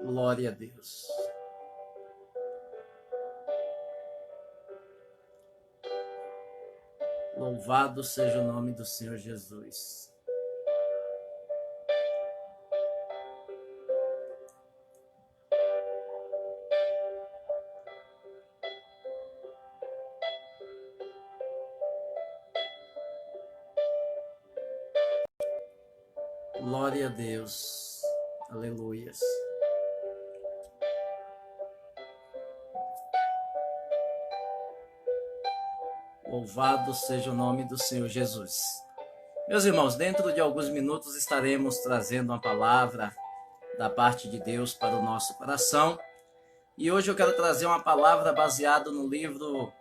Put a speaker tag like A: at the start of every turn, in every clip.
A: Glória a Deus. Louvado seja o nome do Senhor Jesus. Glória a Deus. Aleluias. Louvado seja o nome do Senhor Jesus. Meus irmãos, dentro de alguns minutos estaremos trazendo uma palavra da parte de Deus para o nosso coração. E hoje eu quero trazer uma palavra baseada no livro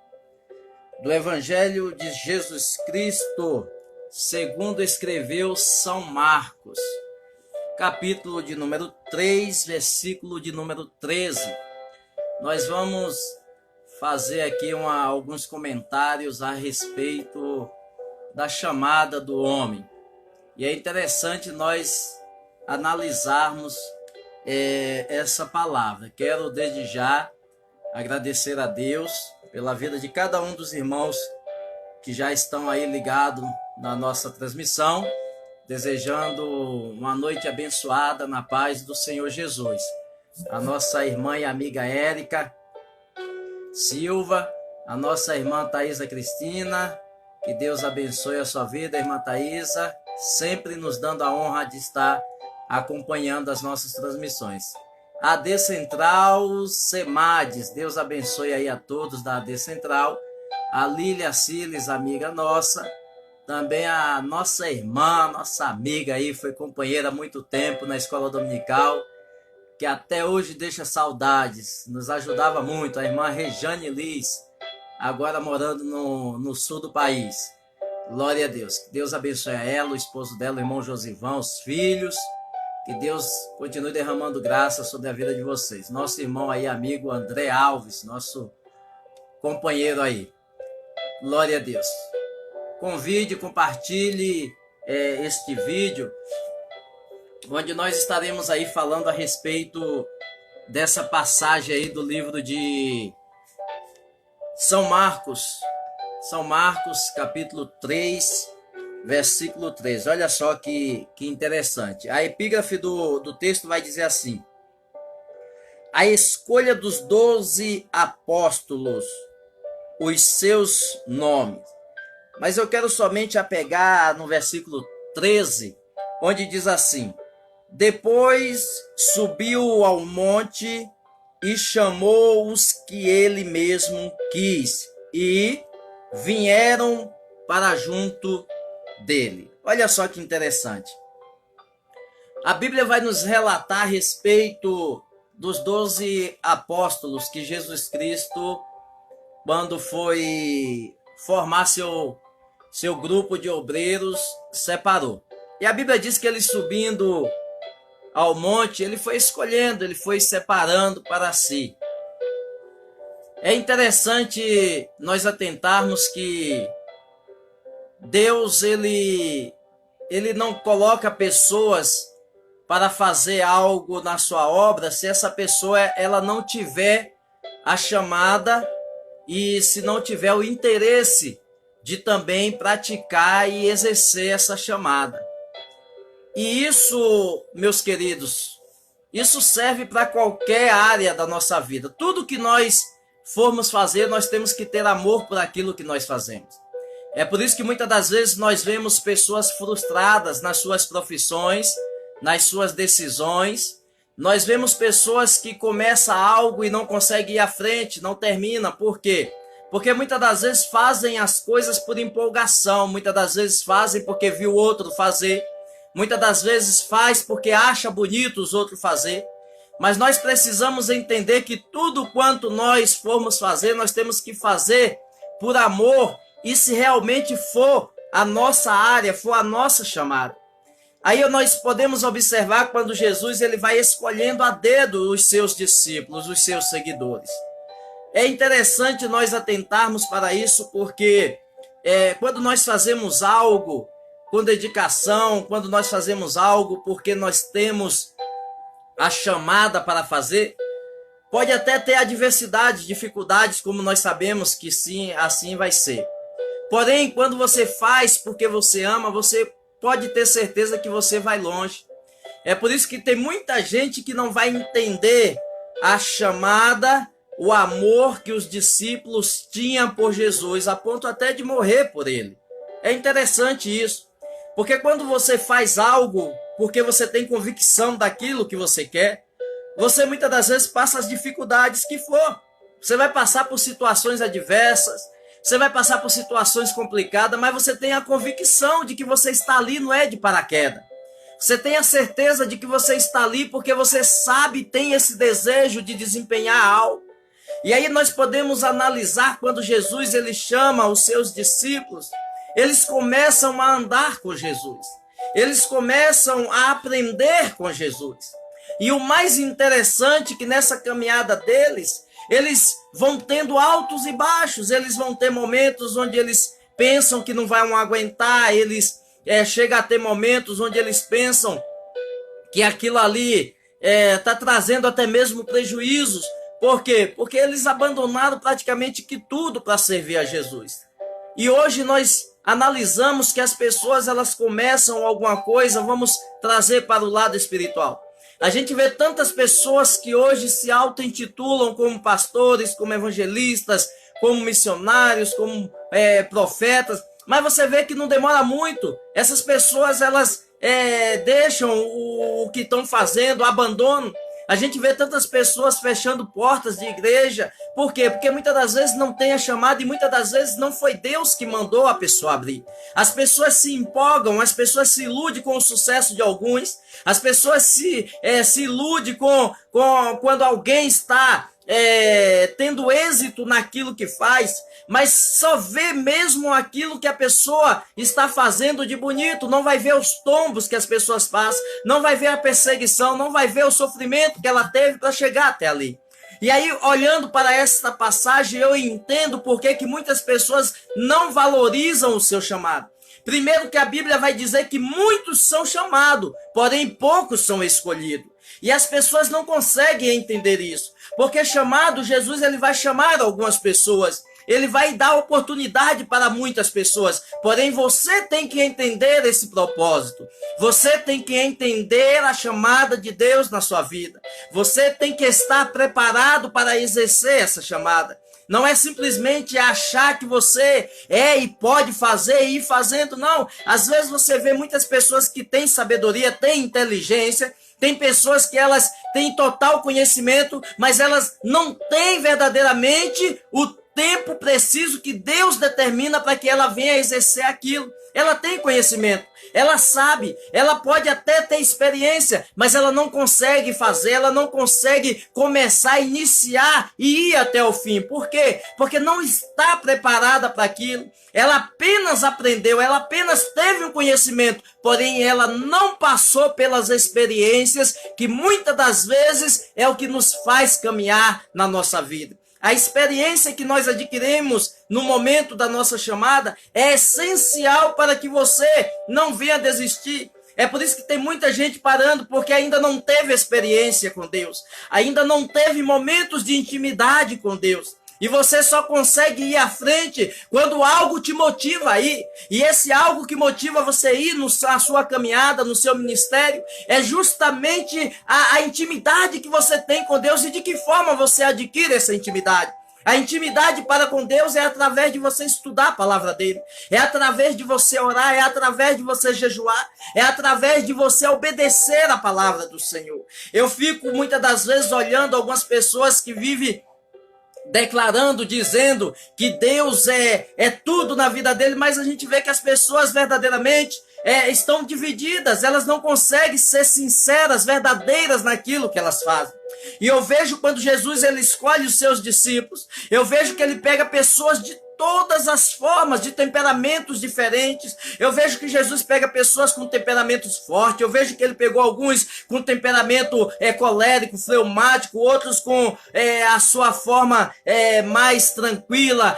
A: do Evangelho de Jesus Cristo, segundo escreveu São Marcos, capítulo de número 3, versículo de número 13. Nós vamos fazer aqui alguns comentários a respeito da chamada do homem. E é interessante nós analisarmos essa palavra. Quero desde já agradecer a Deus pela vida de cada um dos irmãos que já estão aí ligados na nossa transmissão, desejando uma noite abençoada na paz do Senhor Jesus. A nossa irmã e amiga Érica Silva, a nossa irmã Thaisa Cristina, que Deus abençoe a sua vida, irmã Thaisa, sempre nos dando a honra de estar acompanhando as nossas transmissões. A AD Central Semades, Deus abençoe aí a todos da AD Central. A Lília Siles, amiga nossa, também a nossa irmã, nossa amiga aí, foi companheira há muito tempo na escola dominical, que até hoje deixa saudades, nos ajudava muito, a irmã Rejane Liz, agora morando no sul do país. Glória a Deus, que Deus abençoe a ela, o esposo dela, o irmão Josivão, os filhos, que Deus continue derramando graça sobre a vida de vocês. Nosso irmão aí, amigo André Alves, nosso companheiro aí. Glória a Deus. Convide, compartilhe este vídeo, onde nós estaremos aí falando a respeito dessa passagem aí do livro de São Marcos. São Marcos, capítulo 3, versículo 13. Olha só que interessante. A epígrafe do texto vai dizer assim: a escolha dos 12 apóstolos, os seus nomes. Mas eu quero somente apegar no versículo 13, onde diz assim: depois subiu ao monte e chamou os que ele mesmo quis, e vieram para junto dele. Olha só que interessante. A Bíblia vai nos relatar a respeito dos 12 apóstolos que Jesus Cristo, quando foi formar seu grupo de obreiros, separou. E a Bíblia diz que ele, subindo ao monte, ele foi escolhendo, ele foi separando para si. É interessante nós atentarmos que Deus, ele não coloca pessoas para fazer algo na sua obra se essa pessoa ela não tiver a chamada e se não tiver o interesse de também praticar e exercer essa chamada. E isso, meus queridos, isso serve para qualquer área da nossa vida. Tudo que nós formos fazer, nós temos que ter amor por aquilo que nós fazemos. É por isso que muitas das vezes nós vemos pessoas frustradas nas suas profissões, nas suas decisões. Nós vemos pessoas que começam algo e não conseguem ir à frente, não termina. Por quê? Porque muitas das vezes fazem as coisas por empolgação, muitas das vezes fazem porque viu o outro fazer, muitas das vezes faz porque acha bonito os outros fazer. Mas nós precisamos entender que tudo quanto nós formos fazer, nós temos que fazer por amor e se realmente for a nossa área, for a nossa chamada. Aí nós podemos observar quando Jesus ele vai escolhendo a dedo os seus discípulos, os seus seguidores. É interessante nós atentarmos para isso, porque quando nós fazemos algo com dedicação, quando nós fazemos algo porque nós temos a chamada para fazer, pode até ter adversidades, dificuldades, como nós sabemos que sim, assim vai ser. Porém, quando você faz porque você ama, você pode ter certeza que você vai longe. É por isso que tem muita gente que não vai entender a chamada, o amor que os discípulos tinham por Jesus, a ponto até de morrer por ele. É interessante isso, porque quando você faz algo porque você tem convicção daquilo que você quer, você muitas das vezes passa as dificuldades que for. Você vai passar por situações adversas, você vai passar por situações complicadas, mas você tem a convicção de que você está ali, não é de paraquedas. Você tem a certeza de que você está ali porque você sabe, tem esse desejo de desempenhar algo. E aí nós podemos analisar quando Jesus ele chama os seus discípulos, eles começam a andar com Jesus. Eles começam a aprender com Jesus. E o mais interessante é que nessa caminhada deles, eles vão tendo altos e baixos, eles vão ter momentos onde eles pensam que não vão aguentar, eles chegam a ter momentos onde eles pensam que aquilo ali está trazendo até mesmo prejuízos. Por quê? Porque eles abandonaram praticamente que tudo para servir a Jesus. E hoje nós analisamos que as pessoas elas começam alguma coisa, vamos trazer para o lado espiritual. A gente vê tantas pessoas que hoje se auto-intitulam como pastores, como evangelistas, como missionários, como profetas, mas você vê que não demora muito. Essas pessoas elas deixam o que estão fazendo, abandonam. A gente vê tantas pessoas fechando portas de igreja. Por quê? Porque muitas das vezes não tem a chamada e muitas das vezes não foi Deus que mandou a pessoa abrir. As pessoas se empolgam, as pessoas se iludem com o sucesso de alguns, as pessoas se iludem quando alguém está tendo êxito naquilo que faz, mas só vê mesmo aquilo que a pessoa está fazendo de bonito, não vai ver os tombos que as pessoas passam, não vai ver a perseguição, não vai ver o sofrimento que ela teve para chegar até ali. E aí, olhando para esta passagem, eu entendo por que muitas pessoas não valorizam o seu chamado. Primeiro que a Bíblia vai dizer que muitos são chamados, porém poucos são escolhidos. E as pessoas não conseguem entender isso. Porque chamado, Jesus ele vai chamar algumas pessoas. Ele vai dar oportunidade para muitas pessoas. Porém, você tem que entender esse propósito. Você tem que entender a chamada de Deus na sua vida. Você tem que estar preparado para exercer essa chamada. Não é simplesmente achar que você e pode fazer e ir fazendo, não. Às vezes você vê muitas pessoas que têm sabedoria, têm inteligência, tem pessoas que elas têm total conhecimento, mas elas não têm verdadeiramente o tempo preciso que Deus determina para que ela venha exercer aquilo. Ela tem conhecimento, ela sabe, ela pode até ter experiência, mas ela não consegue fazer, ela não consegue começar, iniciar e ir até o fim. Por quê? Porque não está preparada para aquilo. Ela apenas aprendeu, ela apenas teve um conhecimento, porém ela não passou pelas experiências que muitas das vezes é o que nos faz caminhar na nossa vida. A experiência que nós adquirimos no momento da nossa chamada é essencial para que você não venha desistir. É por isso que tem muita gente parando, porque ainda não teve experiência com Deus. Ainda não teve momentos de intimidade com Deus. E você só consegue ir à frente quando algo te motiva a ir. E esse algo que motiva você a ir na sua caminhada, no seu ministério, é justamente a intimidade que você tem com Deus e de que forma você adquire essa intimidade. A intimidade para com Deus é através de você estudar a palavra dele. É através de você orar, é através de você jejuar, é através de você obedecer a palavra do Senhor. Eu fico muitas das vezes olhando algumas pessoas que vivem declarando, dizendo que Deus é tudo na vida dele, mas a gente vê que as pessoas verdadeiramente estão divididas, elas não conseguem ser sinceras, verdadeiras naquilo que elas fazem. E eu vejo quando Jesus ele escolhe os seus discípulos, eu vejo que ele pega pessoas de todas as formas, de temperamentos diferentes. Eu vejo que Jesus pega pessoas com temperamentos fortes, eu vejo que ele pegou alguns com temperamento colérico, fleumático, outros com a sua forma mais tranquila.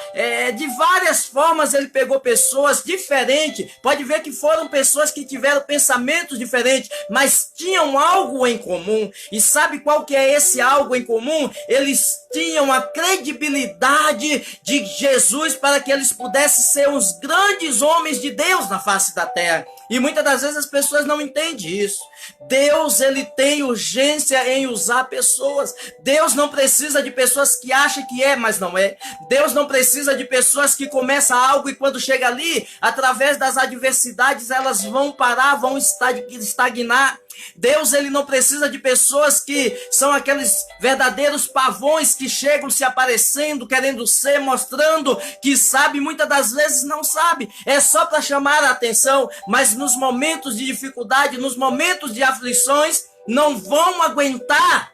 A: De várias formas ele pegou pessoas diferentes. Pode ver que foram pessoas que tiveram pensamentos diferentes, mas tinham algo em comum. E sabe qual que é esse algo em comum? Eles tinham a credibilidade de Jesus para que eles pudessem ser os grandes homens de Deus na face da terra. E muitas das vezes as pessoas não entendem isso. Deus, ele tem urgência em usar pessoas. Deus não precisa de pessoas que acham que é, mas não é. Deus não precisa de pessoas que começam algo e quando chega ali, através das adversidades, elas vão parar, vão estagnar. Deus, ele não precisa de pessoas que são aqueles verdadeiros pavões que chegam se aparecendo, querendo ser, mostrando que sabe, muitas das vezes não sabe. É só para chamar a atenção, mas nos momentos de dificuldade, nos momentos de aflições, não vão aguentar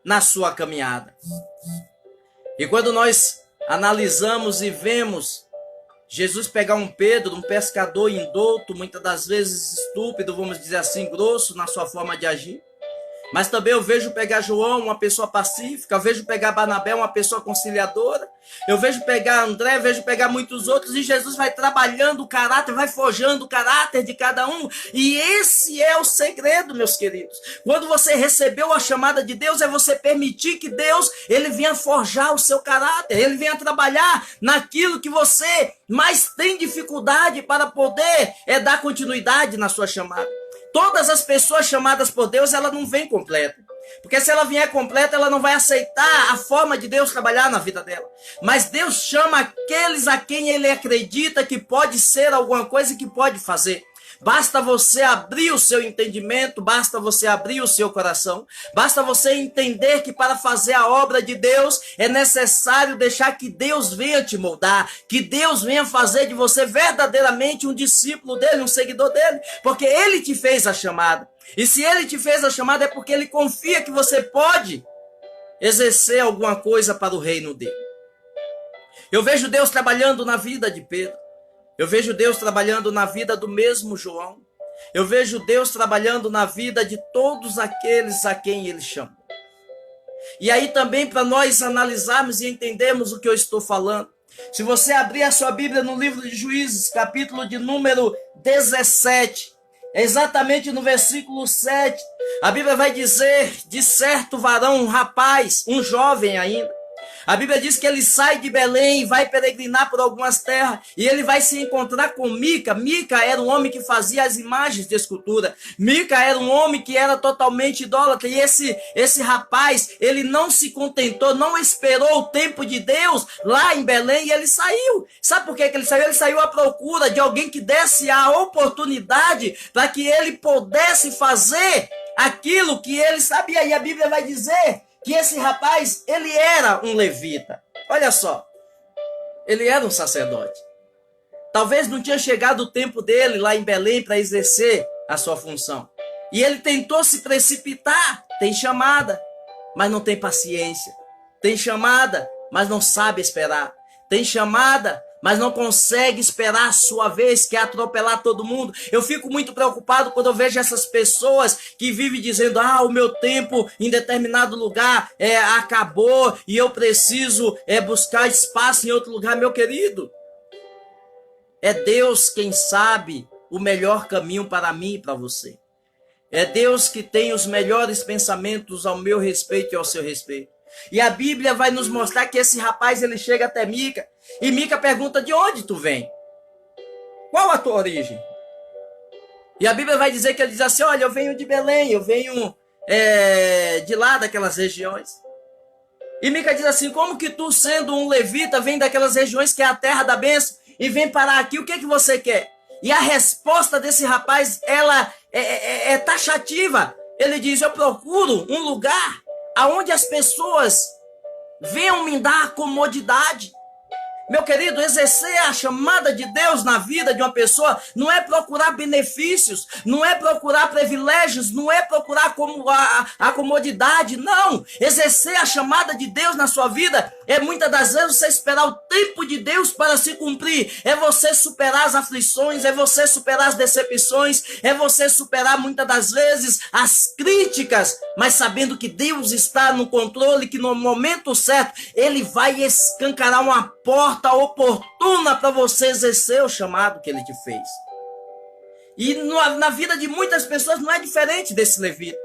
A: na sua caminhada. E quando nós analisamos e vemos Jesus pegar um Pedro, um pescador indouto, muitas das vezes estúpido, vamos dizer assim, grosso na sua forma de agir. Mas também eu vejo pegar João, uma pessoa pacífica, eu vejo pegar Barnabé, uma pessoa conciliadora, eu vejo pegar André, vejo pegar muitos outros, e Jesus vai trabalhando o caráter, vai forjando o caráter de cada um, e esse é o segredo, meus queridos. Quando você recebeu a chamada de Deus, é você permitir que Deus, ele venha forjar o seu caráter, ele venha trabalhar naquilo que você mais tem dificuldade para poder dar continuidade na sua chamada. Todas as pessoas chamadas por Deus, ela não vem completa. Porque se ela vier completa, ela não vai aceitar a forma de Deus trabalhar na vida dela. Mas Deus chama aqueles a quem ele acredita que pode ser alguma coisa e que pode fazer. Basta você abrir o seu entendimento, basta você abrir o seu coração, basta você entender que para fazer a obra de Deus é necessário deixar que Deus venha te moldar, que Deus venha fazer de você verdadeiramente um discípulo dele, um seguidor dele, porque ele te fez a chamada. E se ele te fez a chamada é porque ele confia que você pode exercer alguma coisa para o reino dele. Eu vejo Deus trabalhando na vida de Pedro. Eu vejo Deus trabalhando na vida do mesmo João. Eu vejo Deus trabalhando na vida de todos aqueles a quem ele chamou. E aí também para nós analisarmos e entendermos o que eu estou falando. Se você abrir a sua Bíblia no livro de Juízes, capítulo de número 17, exatamente no versículo 7, a Bíblia vai dizer de certo varão, um rapaz, um jovem ainda. A Bíblia diz que ele sai de Belém e vai peregrinar por algumas terras. E ele vai se encontrar com Mica. Mica era um homem que fazia as imagens de escultura. Mica era um homem que era totalmente idólatra. E esse rapaz, ele não se contentou, não esperou o tempo de Deus lá em Belém e ele saiu. Sabe por que ele saiu? Ele saiu à procura de alguém que desse a oportunidade para que ele pudesse fazer aquilo que ele sabia. E a Bíblia vai dizer que esse rapaz, ele era um levita. Olha só, ele era um sacerdote. Talvez não tinha chegado o tempo dele lá em Belém para exercer a sua função. E ele tentou se precipitar. Tem chamada, mas não tem paciência. Tem chamada, mas não sabe esperar. Tem chamada, mas não consegue esperar a sua vez, quer atropelar todo mundo. Eu fico muito preocupado quando eu vejo essas pessoas que vivem dizendo: o meu tempo em determinado lugar acabou e eu preciso buscar espaço em outro lugar. Meu querido, é Deus quem sabe o melhor caminho para mim e para você. É Deus que tem os melhores pensamentos ao meu respeito e ao seu respeito. E a Bíblia vai nos mostrar que esse rapaz, ele chega até Mica, e Mica pergunta: de onde tu vem? Qual a tua origem? E a Bíblia vai dizer que ele diz assim: olha, eu venho de Belém, eu venho de lá daquelas regiões. E Mica diz assim: como que tu, sendo um levita, vem daquelas regiões que é a terra da bênção e vem parar aqui? O que que você quer? E a resposta desse rapaz, ela é taxativa. Ele diz: eu procuro um lugar aonde as pessoas venham me dar comodidade. Meu querido, exercer a chamada de Deus na vida de uma pessoa não é procurar benefícios, não é procurar privilégios, não é procurar como a comodidade, não. Exercer a chamada de Deus na sua vida é muitas das vezes você esperar o tempo de Deus para se cumprir, é você superar as aflições, é você superar as decepções, é você superar muitas das vezes as críticas, mas sabendo que Deus está no controle, que no momento certo Ele vai escancarar uma porta oportuna para você exercer o chamado que Ele te fez. E na vida de muitas pessoas não é diferente desse levita.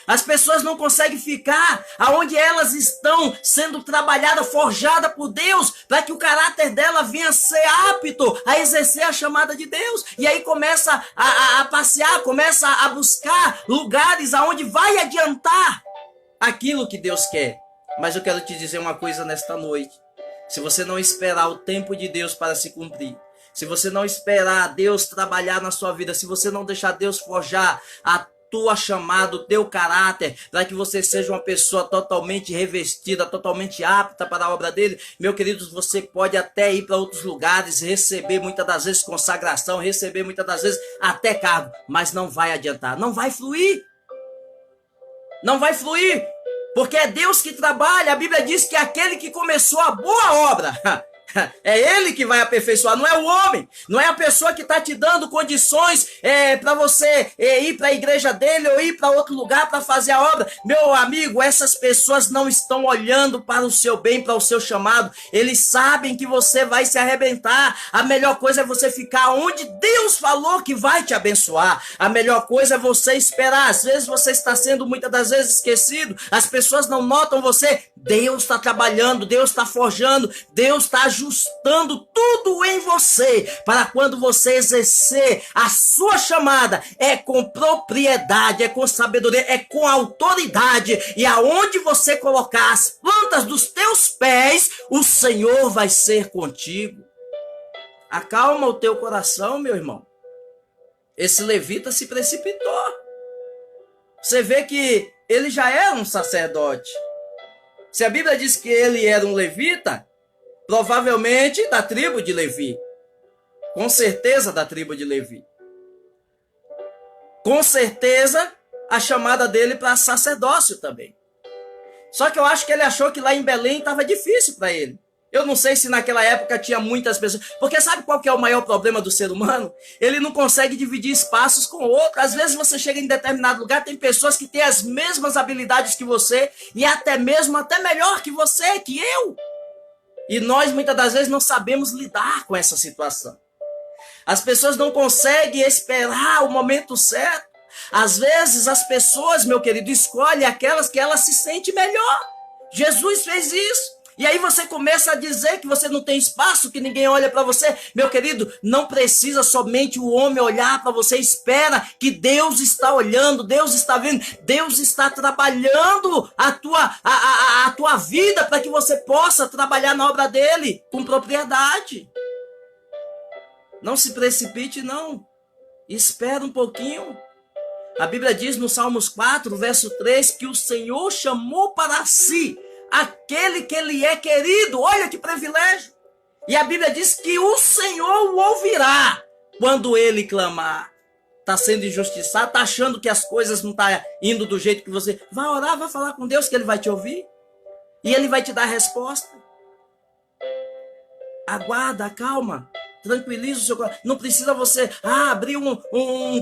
A: As pessoas não conseguem ficar aonde elas estão sendo trabalhadas, forjadas por Deus, para que o caráter dela venha a ser apto a exercer a chamada de Deus. E aí começa a passear, começa a buscar lugares aonde vai adiantar aquilo que Deus quer. Mas eu quero te dizer uma coisa nesta noite. Se você não esperar o tempo de Deus para se cumprir, se você não esperar Deus trabalhar na sua vida, se você não deixar Deus forjar a tua chamada, o teu caráter, para que você seja uma pessoa totalmente revestida, totalmente apta para a obra dele, meu querido, você pode até ir para outros lugares, receber muitas das vezes consagração, receber muitas das vezes até cargo, mas não vai adiantar, não vai fluir. Não vai fluir. Porque é Deus que trabalha. A Bíblia diz que aquele que começou a boa obra, é Ele que vai aperfeiçoar, não é o homem. Não é a pessoa que está te dando condições para você ir para a igreja dele ou ir para outro lugar para fazer a obra. Meu amigo, essas pessoas não estão olhando para o seu bem, para o seu chamado. Eles sabem que você vai se arrebentar. A melhor coisa é você ficar onde Deus falou que vai te abençoar. A melhor coisa é você esperar. Às vezes você está sendo muitas das vezes esquecido. As pessoas não notam você. Deus está trabalhando, Deus está forjando, Deus está ajustando tudo em você, para quando você exercer a sua chamada, é com propriedade, é com sabedoria, é com autoridade, e aonde você colocar as plantas dos teus pés, o Senhor vai ser contigo. Acalma o teu coração, meu irmão. Esse levita se precipitou. Você vê que ele já era um sacerdote. Se a Bíblia diz que ele era um levita, provavelmente da tribo de Levi. Com certeza da tribo de Levi. Com certeza a chamada dele para sacerdócio também. Só que eu acho que ele achou que lá em Belém estava difícil para ele. Eu não sei se naquela época tinha muitas pessoas. Porque sabe qual que é o maior problema do ser humano? Ele não consegue dividir espaços com outro. Às vezes você chega em determinado lugar, tem pessoas que têm as mesmas habilidades que você e até melhor que você, que eu. E nós muitas das vezes não sabemos lidar com essa situação. As pessoas não conseguem esperar o momento certo. Às vezes as pessoas, meu querido, escolhem aquelas que elas se sentem melhor. Jesus fez isso. E aí você começa a dizer que você não tem espaço, que ninguém olha para você. Meu querido, não precisa somente o homem olhar para você. Espera que Deus está olhando, Deus está vendo, Deus está trabalhando a tua vida para que você possa trabalhar na obra dele com propriedade. Não se precipite, não. Espera um pouquinho. A Bíblia diz no Salmos 4, verso 3, que o Senhor chamou para si aquele que ele é querido. Olha que privilégio. E a Bíblia diz que o Senhor o ouvirá quando ele clamar. Está sendo injustiçado, está achando que as coisas não estão indo do jeito que você... Vai orar, vai falar com Deus que ele vai te ouvir. E ele vai te dar a resposta. Aguarda, calma. Tranquiliza o seu coração. Não precisa você abrir um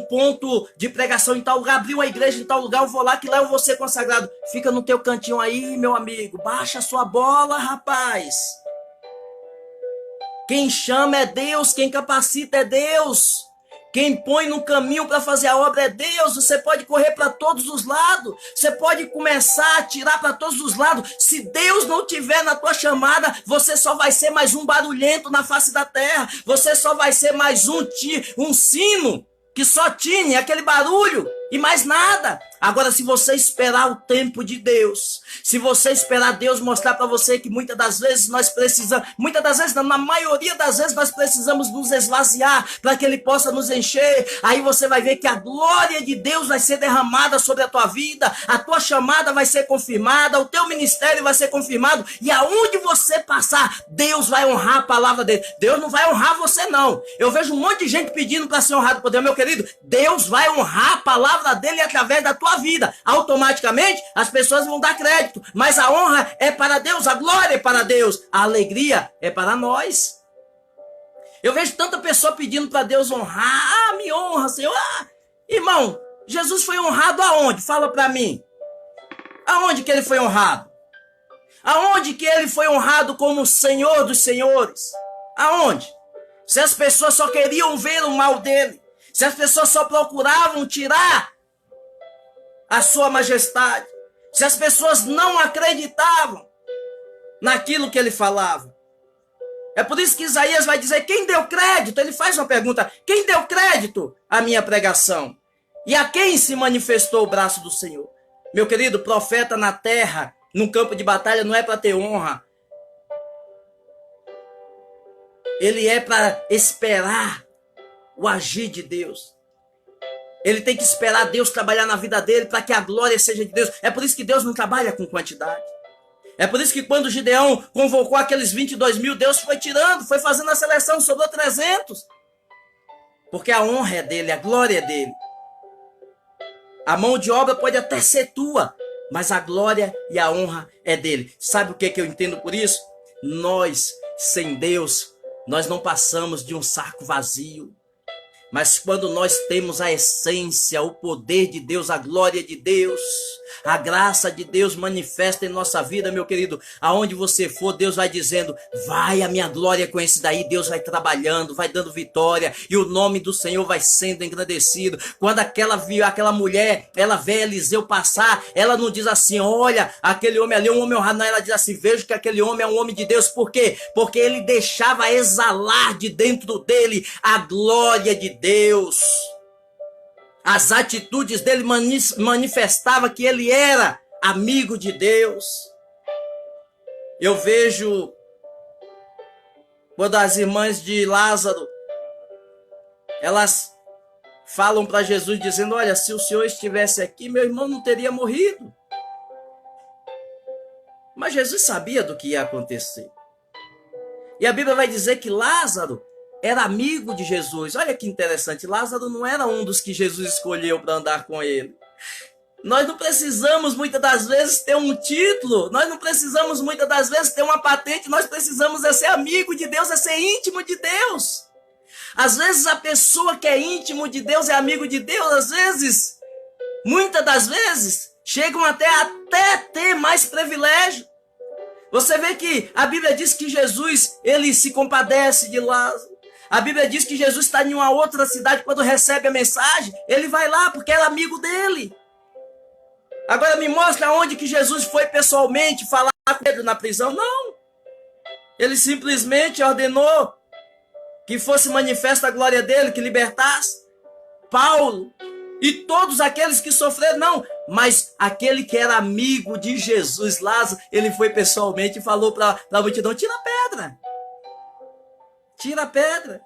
A: ponto de pregação em tal lugar, abrir uma igreja em tal lugar, eu vou lá que lá eu vou ser consagrado. Fica no teu cantinho aí, meu amigo. Baixa a sua bola, rapaz. Quem chama é Deus, quem capacita é Deus. Quem põe no caminho para fazer a obra é Deus. Você pode correr para todos os lados. Você pode começar a atirar para todos os lados. Se Deus não tiver na tua chamada, você só vai ser mais um barulhento na face da terra. Você só vai ser mais um sino que só tine aquele barulho e mais nada. Agora, se você esperar o tempo de Deus, se você esperar Deus mostrar para você que muitas das vezes nós precisamos, muitas das vezes não, na maioria das vezes nós precisamos nos esvaziar para que Ele possa nos encher, aí você vai ver que a glória de Deus vai ser derramada sobre a tua vida, a tua chamada vai ser confirmada, o teu ministério vai ser confirmado, e aonde você passar, Deus vai honrar a palavra dele. Deus não vai honrar você não. Eu vejo um monte de gente pedindo para ser honrado por Deus, meu querido. Deus vai honrar a palavra dele através da tua vida. Automaticamente as pessoas vão dar crédito, mas a honra é para Deus, a glória é para Deus, a alegria é para nós. Eu vejo tanta pessoa pedindo para Deus honrar. Me honra, Senhor. Irmão, Jesus foi honrado aonde? Fala para mim. Aonde que ele foi honrado? Aonde que ele foi honrado como Senhor dos senhores? Aonde? Se as pessoas só queriam ver o mal dele, se as pessoas só procuravam tirar a sua majestade, se as pessoas não acreditavam naquilo que ele falava. É por isso que Isaías vai dizer, quem deu crédito? Ele faz uma pergunta, quem deu crédito à minha pregação? E a quem se manifestou o braço do Senhor? Meu querido, profeta na terra, num campo de batalha, não é para ter honra. Ele é para esperar o agir de Deus. Ele tem que esperar Deus trabalhar na vida dele para que a glória seja de Deus. É por isso que Deus não trabalha com quantidade. É por isso que quando Gideão convocou aqueles 22 mil, Deus foi tirando, foi fazendo a seleção, sobrou 300. Porque a honra é dele, a glória é dele. A mão de obra pode até ser tua, mas a glória e a honra é dele. Sabe o que eu entendo por isso? Nós, sem Deus, nós não passamos de um saco vazio. Mas quando nós temos a essência, o poder de Deus, a glória de Deus, a graça de Deus manifesta em nossa vida, meu querido, aonde você for, Deus vai dizendo, vai a minha glória com esse daí, Deus vai trabalhando, vai dando vitória, e o nome do Senhor vai sendo engrandecido. Quando aquela mulher, ela vê Eliseu passar, ela não diz assim, olha, aquele homem ali é um homem honrado, não, ela diz assim, vejo que aquele homem é um homem de Deus. Por quê? Porque ele deixava exalar de dentro dele a glória de Deus. As atitudes dele manifestavam que ele era amigo de Deus. Eu vejo quando as irmãs de Lázaro, elas falam para Jesus dizendo, olha, se o Senhor estivesse aqui, meu irmão não teria morrido. Mas Jesus sabia do que ia acontecer. E a Bíblia vai dizer que Lázaro era amigo de Jesus. Olha que interessante, Lázaro não era um dos que Jesus escolheu para andar com ele. Nós não precisamos muitas das vezes ter um título, nós não precisamos muitas das vezes ter uma patente, nós precisamos ser amigo de Deus, ser íntimo de Deus. Às vezes a pessoa que é íntimo de Deus, é amigo de Deus, às vezes, muitas das vezes, chegam até ter mais privilégio. Você vê que a Bíblia diz que Jesus, ele se compadece de Lázaro. A Bíblia diz que Jesus está em uma outra cidade, quando recebe a mensagem, ele vai lá porque era amigo dele. Agora me mostra onde que Jesus foi pessoalmente falar com Pedro na prisão. Não. Ele simplesmente ordenou que fosse manifesta a glória dele, que libertasse Paulo e todos aqueles que sofreram. Não, mas aquele que era amigo de Jesus, Lázaro, ele foi pessoalmente e falou para a multidão, tira a pedra. Tira a pedra.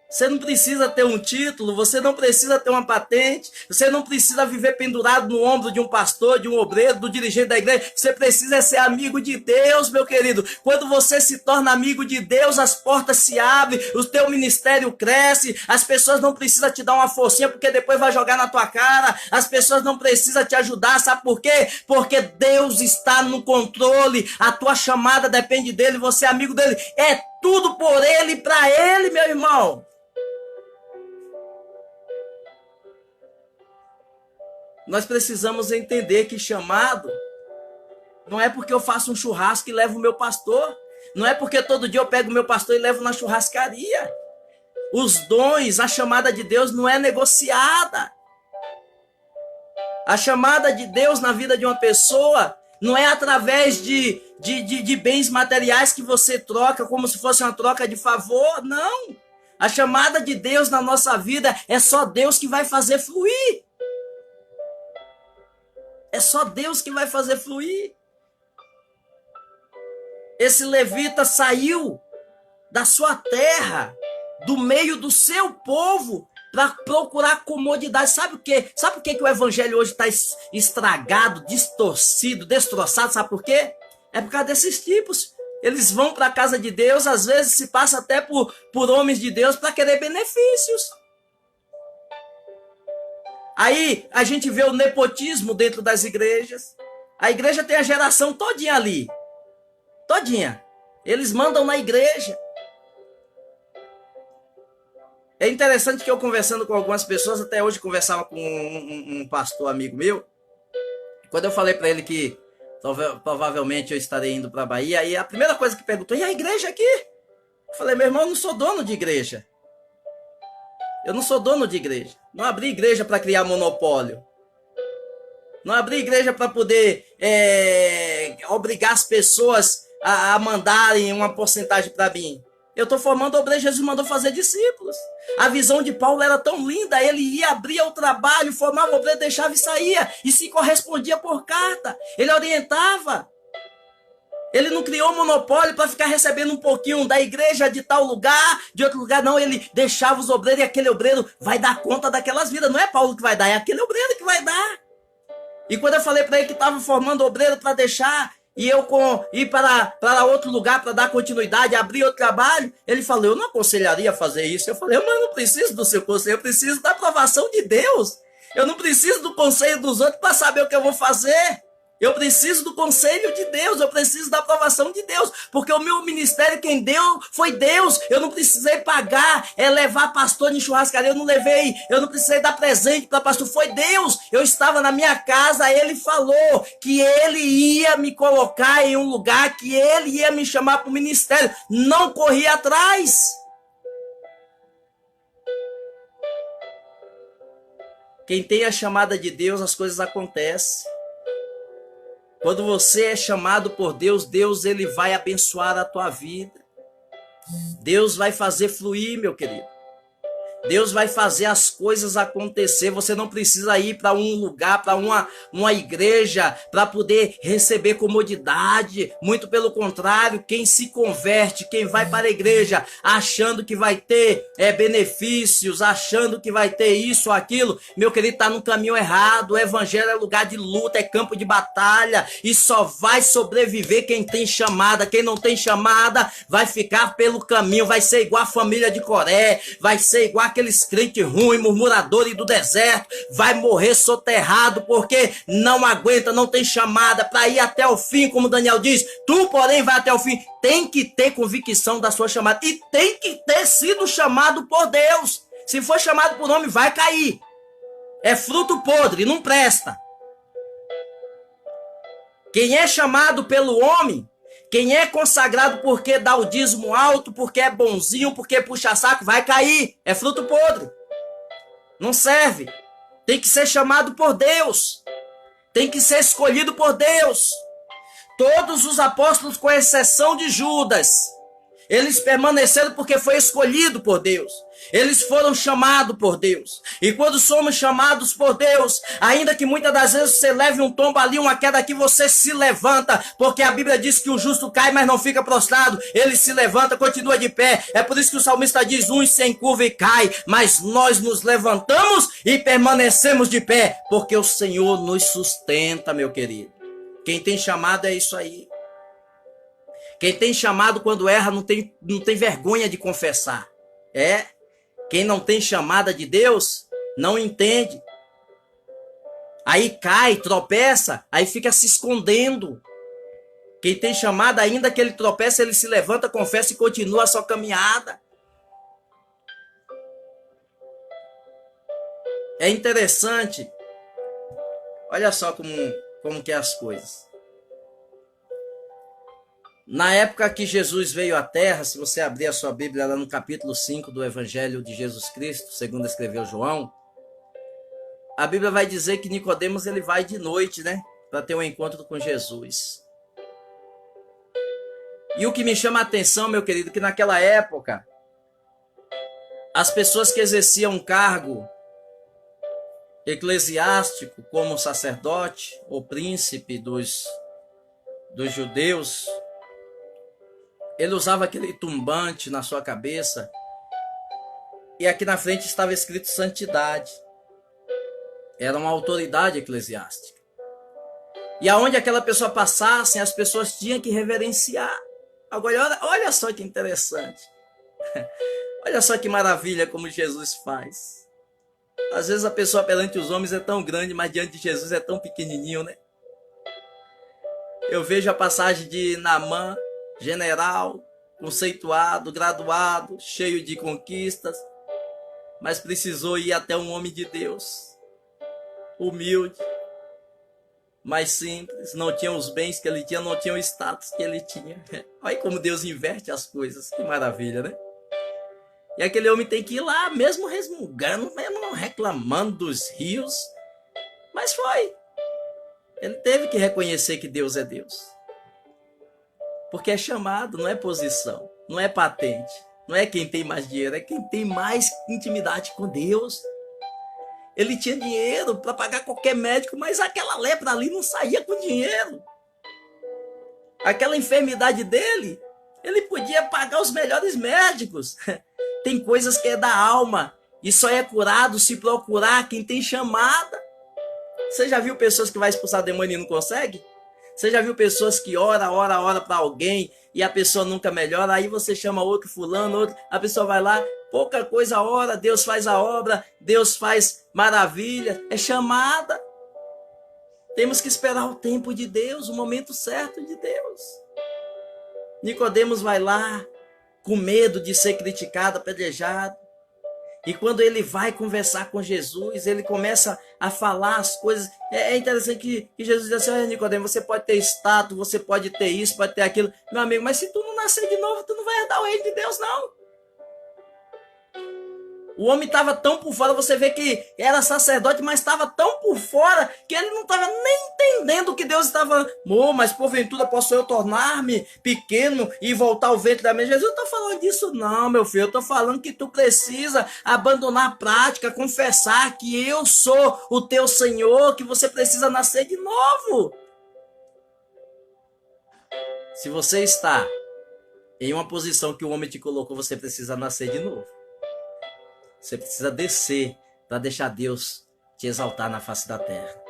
A: Você não precisa ter um título, você não precisa ter uma patente, você não precisa viver pendurado no ombro de um pastor, de um obreiro, do dirigente da igreja. Você precisa ser amigo de Deus, meu querido. Quando você se torna amigo de Deus, as portas se abrem, o teu ministério cresce, as pessoas não precisam te dar uma forcinha, porque depois vai jogar na tua cara, as pessoas não precisam te ajudar, sabe por quê? Porque Deus está no controle, a tua chamada depende dele, você é amigo dele, é tudo por ele e para ele, meu irmão. Nós precisamos entender que chamado não é porque eu faço um churrasco e levo o meu pastor. Não é porque todo dia eu pego o meu pastor e levo na churrascaria. Os dons, a chamada de Deus não é negociada. A chamada de Deus na vida de uma pessoa não é através de bens materiais que você troca como se fosse uma troca de favor. Não. A chamada de Deus na nossa vida é só Deus que vai fazer fluir. só Deus que vai fazer fluir. Esse levita saiu da sua terra, do meio do seu povo, para procurar comodidade. Sabe o quê? Sabe por que o evangelho hoje está estragado, distorcido, destroçado? Sabe por quê? É por causa desses tipos. Eles vão para a casa de Deus, às vezes se passa até por homens de Deus para querer benefícios. Aí a gente vê o nepotismo dentro das igrejas. A igreja tem a geração todinha ali. Todinha. Eles mandam na igreja. É interessante que eu conversando com algumas pessoas, até hoje conversava com um pastor amigo meu. Quando eu falei para ele que provavelmente eu estarei indo para a Bahia, aí a primeira coisa que perguntou: e a igreja aqui? Eu falei: meu irmão, eu não sou dono de igreja. Eu não sou dono de igreja. Não abri igreja para criar monopólio. Não abri igreja para poder obrigar as pessoas a mandarem uma porcentagem para mim. Eu estou formando obreiro. Jesus mandou fazer discípulos. A visão de Paulo era tão linda. Ele ia, abria o trabalho, formava obreiro, deixava e saía. E se correspondia por carta. Ele orientava. Ele não criou monopólio para ficar recebendo um pouquinho da igreja de tal lugar, de outro lugar. Não, ele deixava os obreiros e aquele obreiro vai dar conta daquelas vidas. Não é Paulo que vai dar, é aquele obreiro que vai dar. E quando eu falei para ele que estava formando obreiro para deixar e eu ir para outro lugar para dar continuidade, abrir outro trabalho, ele falou: eu não aconselharia fazer isso. Eu falei: mas eu não preciso do seu conselho, eu preciso da aprovação de Deus. Eu não preciso do conselho dos outros para saber o que eu vou fazer. Eu preciso do conselho de Deus, eu preciso da aprovação de Deus, porque o meu ministério quem deu foi Deus. Eu não precisei pagar, levar pastor em churrascaria, eu não precisei dar presente para pastor, foi Deus. Eu estava na minha casa, ele falou que ele ia me colocar em um lugar, que ele ia me chamar para o ministério, não corri atrás. Quem tem a chamada de Deus, as coisas acontecem. Quando você é chamado por Deus, Deus ele vai abençoar a tua vida. Deus vai fazer fluir, meu querido. Deus vai fazer as coisas acontecer. Você não precisa ir para um lugar, para uma igreja, para poder receber comodidade. Muito pelo contrário, quem se converte, quem vai para a igreja achando que vai ter benefícios, achando que vai ter isso ou aquilo, meu querido, está no caminho errado. O evangelho é lugar de luta, é campo de batalha. E só vai sobreviver quem tem chamada. Quem não tem chamada vai ficar pelo caminho, vai ser igual a família de Coré, vai ser igual aqueles crentes ruins, murmuradores do deserto, vai morrer soterrado, porque não aguenta, não tem chamada para ir até o fim, como Daniel diz. Tu, porém, vai até o fim. Tem que ter convicção da sua chamada e tem que ter sido chamado por Deus. Se for chamado por homem, vai cair. É fruto podre, não presta. Quem é chamado pelo homem, quem é consagrado porque dá o dízimo alto, porque é bonzinho, porque puxa saco, vai cair. É fruto podre. Não serve. Tem que ser chamado por Deus. Tem que ser escolhido por Deus. Todos os apóstolos, com exceção de Judas, eles permaneceram porque foi escolhido por Deus. Eles foram chamados por Deus. E quando somos chamados por Deus, ainda que muitas das vezes você leve um tombo ali, uma queda aqui, você se levanta. Porque a Bíblia diz que o justo cai, mas não fica prostrado. Ele se levanta, continua de pé. É por isso que o salmista diz: uns se encurva e cai, mas nós nos levantamos e permanecemos de pé, porque o Senhor nos sustenta, meu querido. Quem tem chamado é isso aí. Quem tem chamado quando erra não tem vergonha de confessar. Quem não tem chamada de Deus não entende. Aí cai, tropeça, aí fica se escondendo. Quem tem chamada, ainda que ele tropeça, ele se levanta, confessa e continua a sua caminhada. É interessante. Olha só como que é as coisas. Na época que Jesus veio à Terra, se você abrir a sua Bíblia lá no capítulo 5 do Evangelho de Jesus Cristo, segundo escreveu João, a Bíblia vai dizer que Nicodemos ele vai de noite, né, para ter um encontro com Jesus. E o que me chama a atenção, meu querido, que naquela época, as pessoas que exerciam um cargo eclesiástico, como sacerdote ou príncipe dos judeus, ele usava aquele turbante na sua cabeça e aqui na frente estava escrito santidade. Era uma autoridade eclesiástica. E aonde aquela pessoa passasse, as pessoas tinham que reverenciar. Agora, olha só que interessante. Olha só que maravilha como Jesus faz. Às vezes a pessoa perante os homens é tão grande, mas diante de Jesus é tão pequenininho, né? Eu vejo a passagem de Naamã, general, conceituado, graduado, cheio de conquistas, mas precisou ir até um homem de Deus, humilde, mais simples, não tinha os bens que ele tinha, não tinha o status que ele tinha. Olha como Deus inverte as coisas, que maravilha, né? E aquele homem tem que ir lá, mesmo resmungando, mesmo reclamando dos rios, mas foi. Ele teve que reconhecer que Deus é Deus. Porque é chamado, não é posição, não é patente, não é quem tem mais dinheiro, é quem tem mais intimidade com Deus. Ele tinha dinheiro para pagar qualquer médico, mas aquela lepra ali não saía com dinheiro. Aquela enfermidade dele, ele podia pagar os melhores médicos. Tem coisas que é da alma e só é curado se procurar quem tem chamada. Você já viu pessoas que vai expulsar demônio e não consegue? Você já viu pessoas que ora para alguém e a pessoa nunca melhora? Aí você chama outro fulano, outro, a pessoa vai lá, pouca coisa ora, Deus faz a obra, Deus faz maravilha, é chamada. Temos que esperar o tempo de Deus, o momento certo de Deus. Nicodemos vai lá, com medo de ser criticado, apedrejado. E quando ele vai conversar com Jesus, ele começa a falar as coisas. É interessante que Jesus diz assim: olha, Nicodemo, você pode ter status, você pode ter isso, pode ter aquilo. Meu amigo, mas se tu não nascer de novo, tu não vai herdar o reino de Deus, não. O homem estava tão por fora, você vê que era sacerdote, mas estava tão por fora que ele não estava nem entendendo o que Deus estava. Mas porventura posso eu tornar-me pequeno e voltar ao ventre da minha? Jesus não está falando disso não, meu filho. Eu estou falando que tu precisa abandonar a prática, confessar que eu sou o teu Senhor, que você precisa nascer de novo. Se você está em uma posição que o homem te colocou, você precisa nascer de novo. Você precisa descer para deixar Deus te exaltar na face da terra.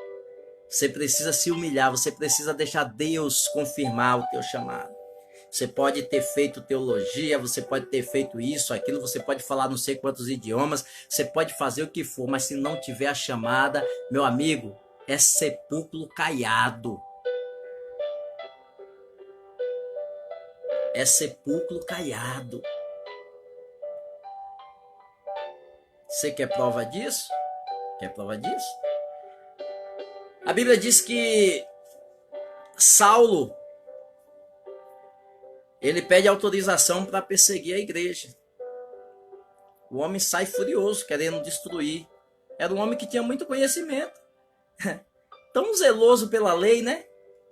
A: Você precisa se humilhar, você precisa deixar Deus confirmar o teu chamado. Você pode ter feito teologia, você pode ter feito isso, aquilo, você pode falar não sei quantos idiomas, você pode fazer o que for, mas se não tiver a chamada, meu amigo, é sepulcro caiado. É sepulcro caiado. Você quer prova disso? Quer prova disso? A Bíblia diz que Saulo, ele pede autorização para perseguir a igreja. O homem sai furioso, querendo destruir. Era um homem que tinha muito conhecimento. Tão zeloso pela lei, né?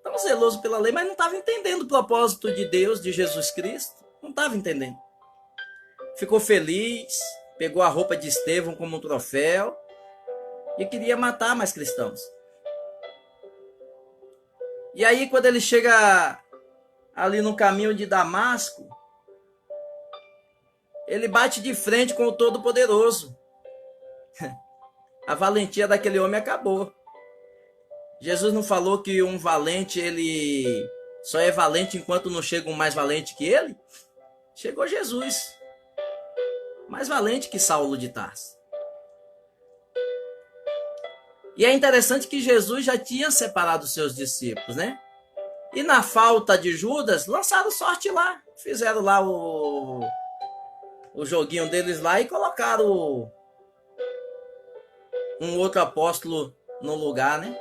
A: Tão zeloso pela lei, mas não estava entendendo o propósito de Deus, de Jesus Cristo. Não estava entendendo. Ficou feliz, pegou a roupa de Estevão como um troféu e queria matar mais cristãos. E aí, quando ele chega ali no caminho de Damasco, ele bate de frente com o Todo-Poderoso. A valentia daquele homem acabou. Jesus não falou que um valente, ele só é valente enquanto não chega um mais valente que ele? Chegou Jesus, mais valente que Saulo de Tarso. E é interessante que Jesus já tinha separado os seus discípulos, né? E na falta de Judas, lançaram sorte lá. Fizeram lá o joguinho deles lá e colocaram um outro apóstolo no lugar, né?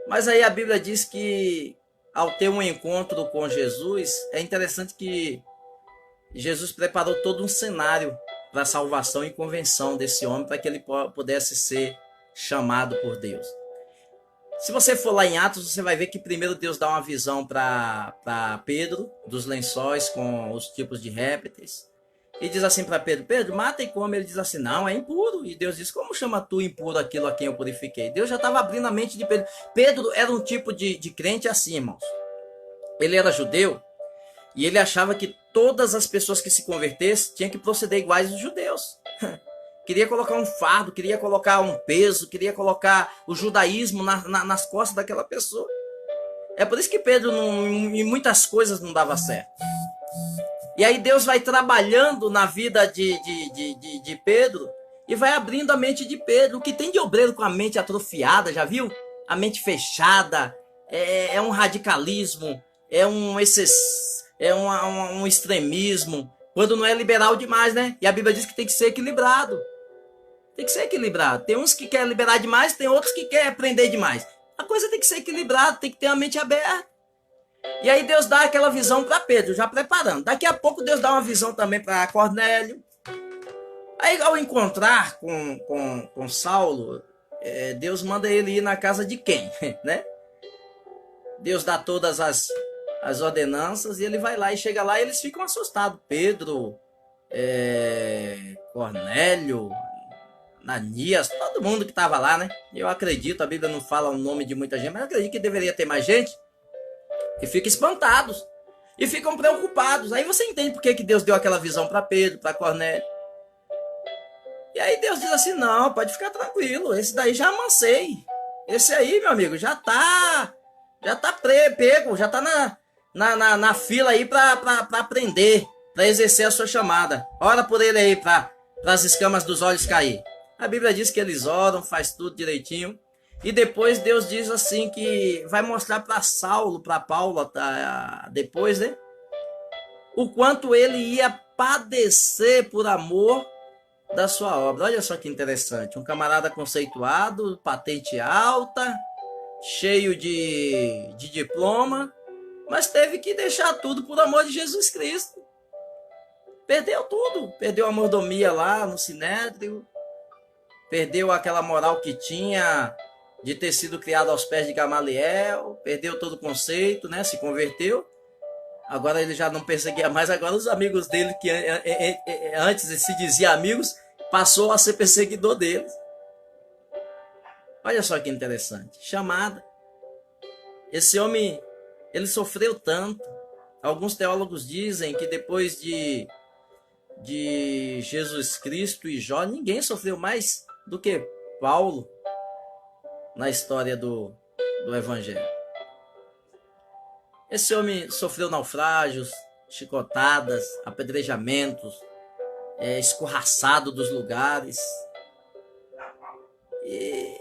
A: Mas aí a Bíblia diz que ao ter um encontro com Jesus, é interessante que Jesus preparou todo um cenário para a salvação e convenção desse homem, para que ele pudesse ser chamado por Deus. Se você for lá em Atos, você vai ver que primeiro Deus dá uma visão para Pedro, dos lençóis com os tipos de répteis. e diz assim para Pedro, Pedro, mata e come. Ele diz assim, não, é impuro. E Deus diz, como chama tu impuro aquilo a quem eu purifiquei? Deus já estava abrindo a mente de Pedro. Pedro era um tipo de crente assim, irmãos. Ele era judeu e ele achava que todas as pessoas que se convertessem tinham que proceder iguais aos judeus. Queria colocar um fardo, queria colocar um peso, queria colocar o judaísmo nas costas daquela pessoa. É por isso que Pedro, em muitas coisas, não dava certo. E aí Deus vai trabalhando na vida de Pedro e vai abrindo a mente de Pedro. O que tem de obreiro com a mente atrofiada, já viu? A mente fechada, é um radicalismo, é um extremismo, quando não é liberal demais, né? E a Bíblia diz que tem que ser equilibrado. Tem que ser equilibrado. Tem uns que querem liberar demais, tem outros que querem prender demais. A coisa tem que ser equilibrada, tem que ter a mente aberta. E aí Deus dá aquela visão para Pedro, já preparando. Daqui a pouco Deus dá uma visão também para Cornélio. Aí ao encontrar com Saulo, Deus manda ele ir na casa de quem? Né? Deus dá todas as ordenanças e ele vai lá e chega lá e eles ficam assustados. Pedro, Cornélio, Ananias, todo mundo que estava lá, né? Eu acredito, a Bíblia não fala o nome de muita gente, mas eu acredito que deveria ter mais gente. E ficam espantados. E ficam preocupados. Aí você entende por que Deus deu aquela visão para Pedro, para Cornélio. E aí Deus diz assim, não, pode ficar tranquilo. Esse daí já amancei. Esse aí, meu amigo, já tá pego. Já tá na fila aí para aprender. Para exercer a sua chamada. Ora por ele aí para as escamas dos olhos cair. A Bíblia diz que eles oram, faz tudo direitinho. E depois Deus diz assim que vai mostrar para Saulo, para Paulo, depois, né? O quanto ele ia padecer por amor da sua obra. Olha só que interessante. Um camarada conceituado, patente alta, cheio de diploma, mas teve que deixar tudo por amor de Jesus Cristo. Perdeu tudo. Perdeu a mordomia lá no Sinédrio. Perdeu aquela moral que tinha de ter sido criado aos pés de Gamaliel, perdeu todo o conceito, né? Se converteu. Agora ele já não perseguia mais. Agora os amigos dele, que antes se dizia amigos, passou a ser perseguidor deles. Olha só que interessante. Chamada. Esse homem, ele sofreu tanto. Alguns teólogos dizem que depois de Jesus Cristo e Jó, ninguém sofreu mais do que Paulo na história do Evangelho. Esse homem sofreu naufrágios, chicotadas, apedrejamentos, escorraçado dos lugares. E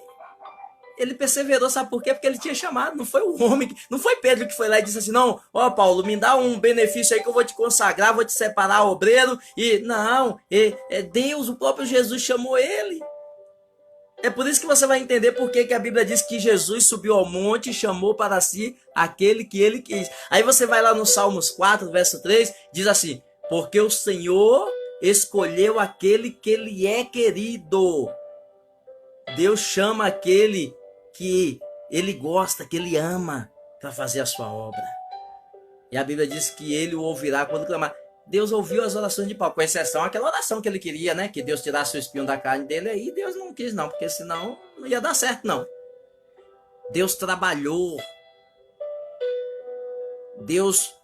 A: ele perseverou, sabe por quê? Porque ele tinha chamado, não foi o homem, não foi Pedro que foi lá e disse assim, não, ó Paulo, me dá um benefício aí que eu vou te consagrar, vou te separar obreiro. E não, Deus, o próprio Jesus chamou ele. É por isso que você vai entender por que a Bíblia diz que Jesus subiu ao monte e chamou para si aquele que ele quis. Aí você vai lá no Salmos 4, verso 3, diz assim, porque o Senhor escolheu aquele que lhe é querido. Deus chama aquele que ele gosta, que ele ama, para fazer a sua obra. E a Bíblia diz que ele o ouvirá quando clamar. Deus ouviu as orações de Paulo, com exceção aquela oração que ele queria, né? Que Deus tirasse o espinho da carne dele, aí Deus não quis não, porque senão não ia dar certo não. Deus trabalhou. Deus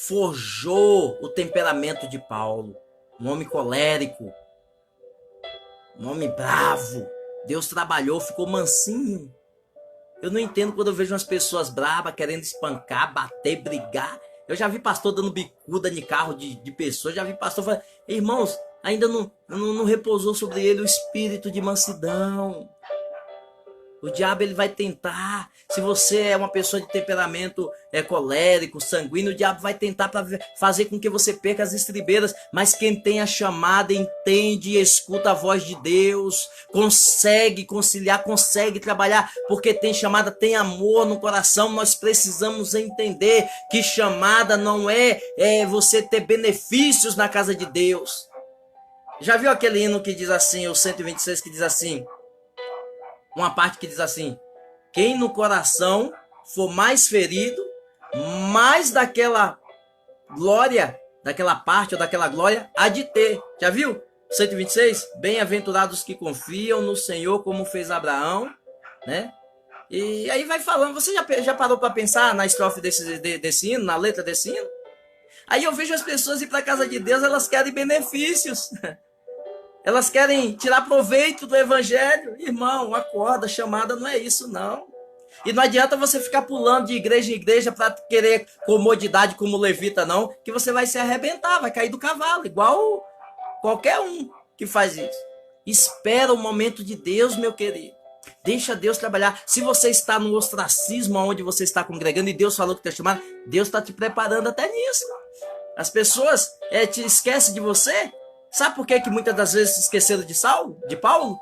A: forjou o temperamento de Paulo. Um homem colérico, um homem bravo. Deus trabalhou, ficou mansinho. Eu não entendo quando eu vejo umas pessoas bravas querendo espancar, bater, brigar. Eu já vi pastor dando bicuda de carro de pessoas. Já vi pastor falando, irmãos, ainda não repousou sobre ele o espírito de mansidão. O diabo ele vai tentar. Se você é uma pessoa de temperamento colérico, sanguíneo, o diabo vai tentar para fazer com que você perca as estribeiras. Mas quem tem a chamada entende e escuta a voz de Deus, consegue conciliar, consegue trabalhar, porque tem chamada, tem amor no coração. Nós precisamos entender que chamada não é você ter benefícios na casa de Deus. Já viu aquele hino que diz assim, o 126, que diz assim, uma parte que diz assim, quem no coração for mais ferido, mais daquela glória, daquela parte ou daquela glória, há de ter. Já viu? 126, bem-aventurados que confiam no Senhor como fez Abraão, né? E aí vai falando, você já parou para pensar na estrofe desse hino, na letra desse hino? Aí eu vejo as pessoas ir para a casa de Deus, elas querem benefícios, elas querem tirar proveito do evangelho. Irmão, acorda, chamada não é isso não. E não adianta você ficar pulando de igreja em igreja para querer comodidade como levita não, que você vai se arrebentar, vai cair do cavalo, igual qualquer um que faz isso. Espera o momento de Deus, meu querido. Deixa Deus trabalhar. Se você está no ostracismo onde você está congregando e Deus falou que está chamando, Deus está te preparando até nisso. As pessoas te esquecem de você. Sabe por que muitas das vezes se esqueceram de Paulo?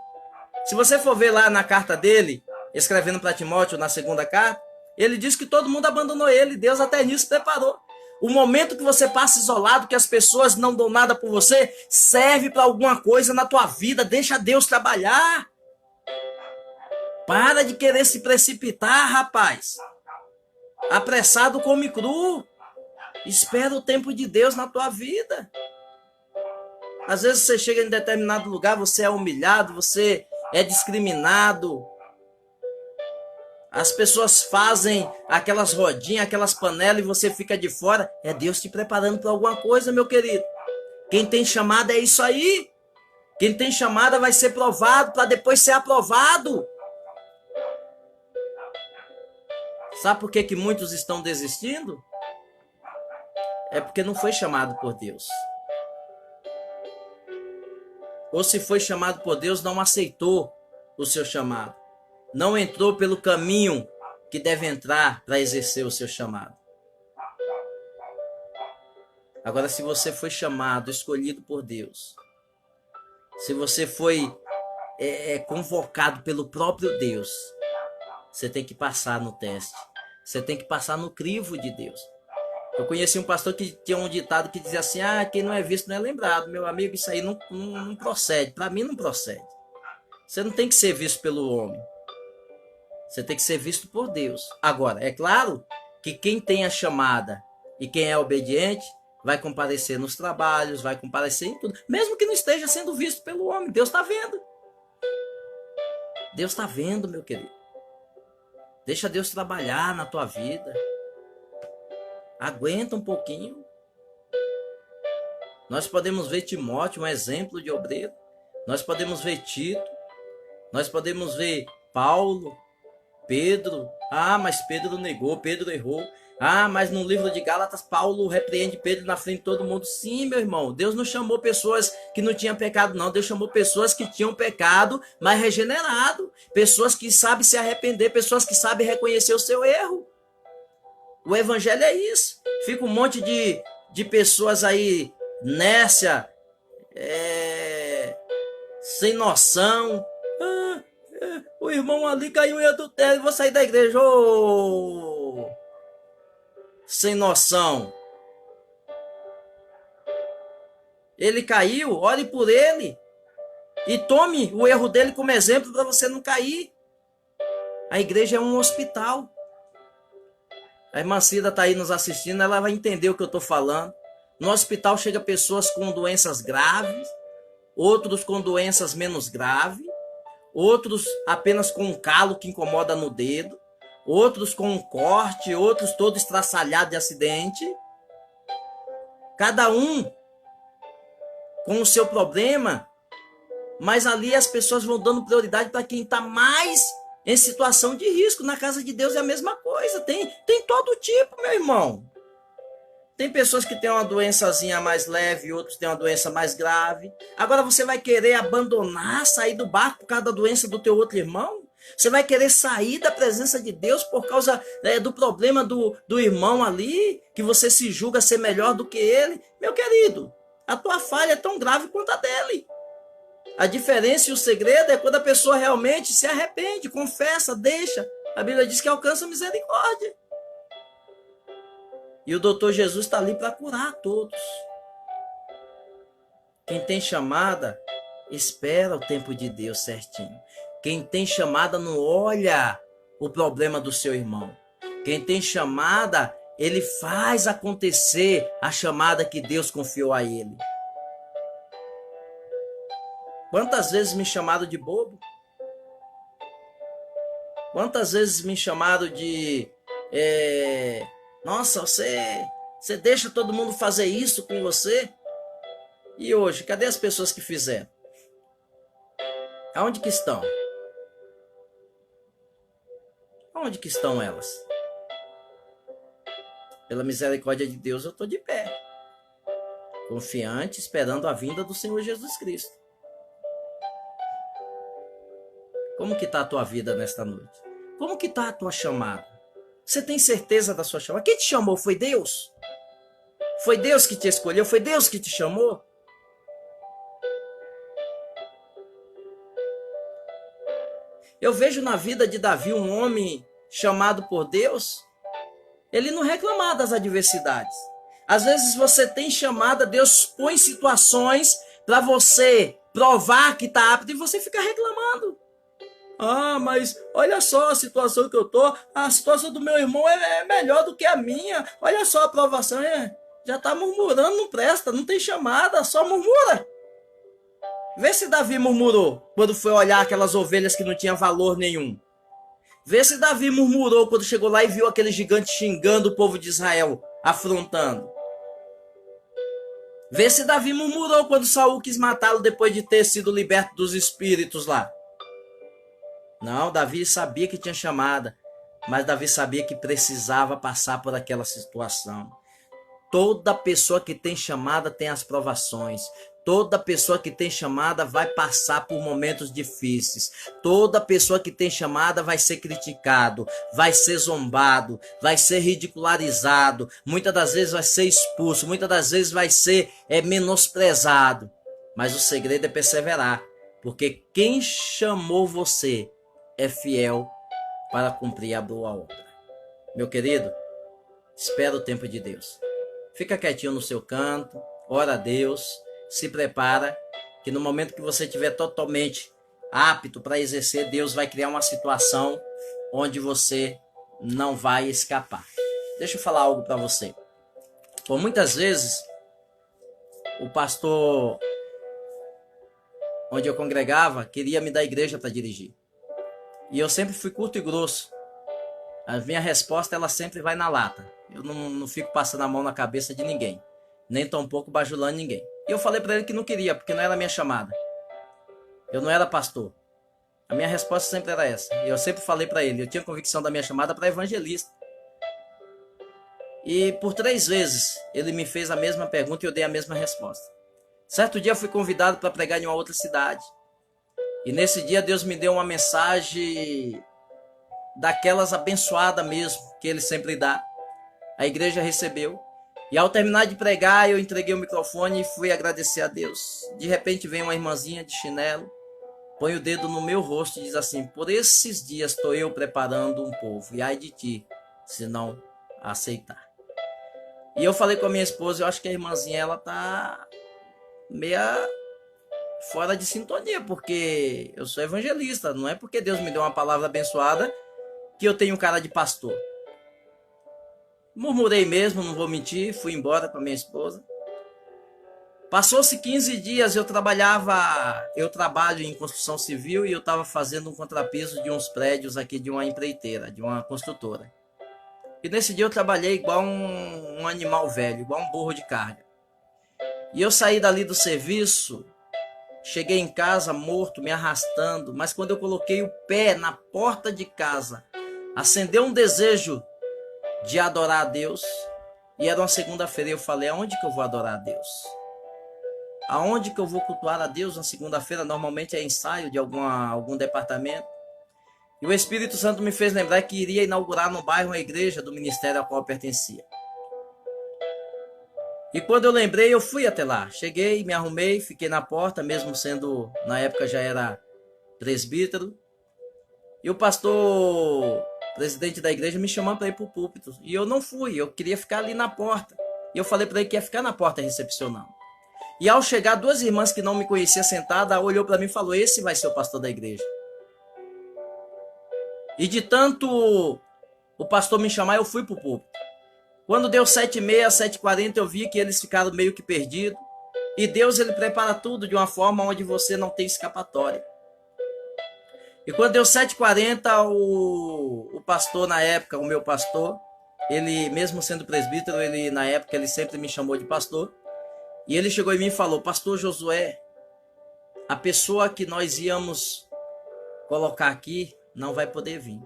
A: Se você for ver lá na carta dele, escrevendo para Timóteo na segunda carta, ele diz que todo mundo abandonou ele. Deus até nisso preparou. O momento que você passa isolado, que as pessoas não dão nada por você, serve para alguma coisa na tua vida. Deixa Deus trabalhar. Para de querer se precipitar, rapaz. Apressado come cru. Espera o tempo de Deus na tua vida. Às vezes você chega em determinado lugar, você é humilhado, você é discriminado. As pessoas fazem aquelas rodinhas, aquelas panelas e você fica de fora. É Deus te preparando para alguma coisa, meu querido. Quem tem chamada é isso aí. Quem tem chamada vai ser provado para depois ser aprovado. Sabe por que muitos estão desistindo? É porque não foi chamado por Deus. Ou se foi chamado por Deus, não aceitou o seu chamado. Não entrou pelo caminho que deve entrar para exercer o seu chamado. Agora, se você foi chamado, escolhido por Deus, se você foi convocado pelo próprio Deus, você tem que passar no teste. Você tem que passar no crivo de Deus. Eu conheci um pastor que tinha um ditado que dizia assim, quem não é visto não é lembrado. Meu amigo, isso aí não procede. Para mim não procede. Você não tem que ser visto pelo homem. Você tem que ser visto por Deus. Agora, é claro que quem tem a chamada e quem é obediente vai comparecer nos trabalhos, vai comparecer em tudo. Mesmo que não esteja sendo visto pelo homem. Deus está vendo. Deus está vendo, meu querido. Deixa Deus trabalhar na tua vida. Aguenta um pouquinho. Nós podemos ver Timóteo, um exemplo de obreiro. Nós podemos ver Tito. Nós podemos ver Paulo, Pedro. Mas Pedro negou, Pedro errou. Mas no livro de Gálatas, Paulo repreende Pedro na frente de todo mundo. Sim, meu irmão, Deus não chamou pessoas que não tinham pecado, não. Deus chamou pessoas que tinham pecado, mas regenerado. Pessoas que sabem se arrepender, pessoas que sabem reconhecer o seu erro. O evangelho é isso. Fica um monte de pessoas aí, nércia, sem noção. O irmão ali caiu em adultério, vou sair da igreja. Sem noção. Ele caiu, ore por ele. E tome o erro dele como exemplo para você não cair. A igreja é um hospital. A irmã Cida está aí nos assistindo, ela vai entender o que eu estou falando. No hospital chega pessoas com doenças graves, outros com doenças menos graves, outros apenas com um calo que incomoda no dedo, outros com um corte, outros todo estraçalhado de acidente. Cada um com o seu problema, mas ali as pessoas vão dando prioridade para quem está mais em situação de risco. Na casa de Deus é a mesma coisa. Tem todo tipo, meu irmão. Tem pessoas que têm uma doençazinha mais leve, outros têm uma doença mais grave. Agora você vai querer abandonar, sair do barco por causa da doença do teu outro irmão? Você vai querer sair da presença de Deus por causa do problema do irmão ali, que você se julga ser melhor do que ele? Meu querido, a tua falha é tão grave quanto a dele. A diferença e o segredo é quando a pessoa realmente se arrepende, confessa, deixa. A Bíblia diz que alcança misericórdia. E o doutor Jesus está ali para curar a todos. Quem tem chamada, espera o tempo de Deus certinho. Quem tem chamada não olha o problema do seu irmão. Quem tem chamada ele faz acontecer a chamada que Deus confiou a ele. Quantas vezes me chamaram de bobo? Quantas vezes me chamaram de... Nossa, você deixa todo mundo fazer isso com você? E hoje, cadê as pessoas que fizeram? Aonde que estão? Aonde que estão elas? Pela misericórdia de Deus, eu estou de pé. Confiante, esperando a vinda do Senhor Jesus Cristo. Como que está a tua vida nesta noite? Como que está a tua chamada? Você tem certeza da sua chamada? Quem te chamou foi Deus? Foi Deus que te escolheu? Foi Deus que te chamou? Eu vejo na vida de Davi um homem chamado por Deus. Ele não reclamava das adversidades. Às vezes você tem chamada, Deus põe situações para você provar que está apto e você fica reclamando. Ah, mas olha só a situação que eu tô. A situação do meu irmão é melhor do que a minha. Olha só a aprovação. Já está murmurando, não presta, não tem chamada, só murmura. Vê se Davi murmurou quando foi olhar aquelas ovelhas que não tinham valor nenhum. Vê se Davi murmurou quando chegou lá e viu aquele gigante xingando o povo de Israel, afrontando. Vê se Davi murmurou quando Saul quis matá-lo depois de ter sido liberto dos espíritos lá. Não, Davi sabia que tinha chamada, mas Davi sabia que precisava passar por aquela situação. Toda pessoa que tem chamada tem as provações. Toda pessoa que tem chamada vai passar por momentos difíceis. Toda pessoa que tem chamada vai ser criticado, vai ser zombado, vai ser ridicularizado. Muitas das vezes vai ser expulso, muitas das vezes vai ser menosprezado. Mas o segredo é perseverar, porque quem chamou você é fiel para cumprir a boa obra. Meu querido, espera o tempo de Deus. Fica quietinho no seu canto, ora a Deus, se prepara, que no momento que você estiver totalmente apto para exercer, Deus vai criar uma situação onde você não vai escapar. Deixa eu falar algo para você. Por muitas vezes, o pastor onde eu congregava queria me dar igreja para dirigir. E eu sempre fui curto e grosso. A minha resposta, ela sempre vai na lata. Eu não fico passando a mão na cabeça de ninguém. Nem tampouco bajulando ninguém. E eu falei para ele que não queria, porque não era a minha chamada. Eu não era pastor. A minha resposta sempre era essa. E eu sempre falei para ele, eu tinha convicção da minha chamada para evangelista. E por 3 vezes ele me fez a mesma pergunta e eu dei a mesma resposta. Certo dia eu fui convidado para pregar em uma outra cidade. E nesse dia Deus me deu uma mensagem daquelas abençoadas mesmo, que ele sempre dá. A igreja recebeu. E ao terminar de pregar, eu entreguei o microfone e fui agradecer a Deus. De repente vem uma irmãzinha de chinelo, põe o dedo no meu rosto e diz assim: por esses dias estou eu preparando um povo, e ai de ti, se não aceitar. E eu falei com a minha esposa, eu acho que a irmãzinha ela tá meia fora de sintonia, porque eu sou evangelista, não é porque Deus me deu uma palavra abençoada que eu tenho cara de pastor. Murmurei mesmo, não vou mentir, fui embora com a minha esposa. Passou-se 15 dias, eu trabalho em construção civil e eu estava fazendo um contrapiso de uns prédios aqui de uma empreiteira, de uma construtora. E nesse dia eu trabalhei igual um animal velho, igual um burro de carga. E eu saí dali do serviço, cheguei em casa morto, me arrastando, mas quando eu coloquei o pé na porta de casa, acendeu um desejo de adorar a Deus. E era uma segunda-feira e eu falei: aonde que eu vou adorar a Deus? Aonde que eu vou cultuar a Deus na segunda-feira? Normalmente é ensaio de algum departamento. E o Espírito Santo me fez lembrar que iria inaugurar no bairro uma igreja do ministério ao qual eu pertencia. E quando eu lembrei, eu fui até lá. Cheguei, me arrumei, fiquei na porta, mesmo sendo, na época já era presbítero. E o pastor, presidente da igreja, me chamando para ir para o púlpito. E eu não fui, eu queria ficar ali na porta. E eu falei para ele que ia ficar na porta recepcionando. E ao chegar, 2 irmãs que não me conheciam sentadas, olhou para mim e falou: esse vai ser o pastor da igreja. E de tanto o pastor me chamar, eu fui para o púlpito. Quando deu 7h30, 7h40, eu vi que eles ficaram meio que perdidos. E Deus, ele prepara tudo de uma forma onde você não tem escapatória. E quando deu 7h40, o pastor na época, o meu pastor, ele mesmo sendo presbítero, ele na época ele sempre me chamou de pastor. E ele chegou em mim e falou: Pastor Josué, a pessoa que nós íamos colocar aqui não vai poder vir.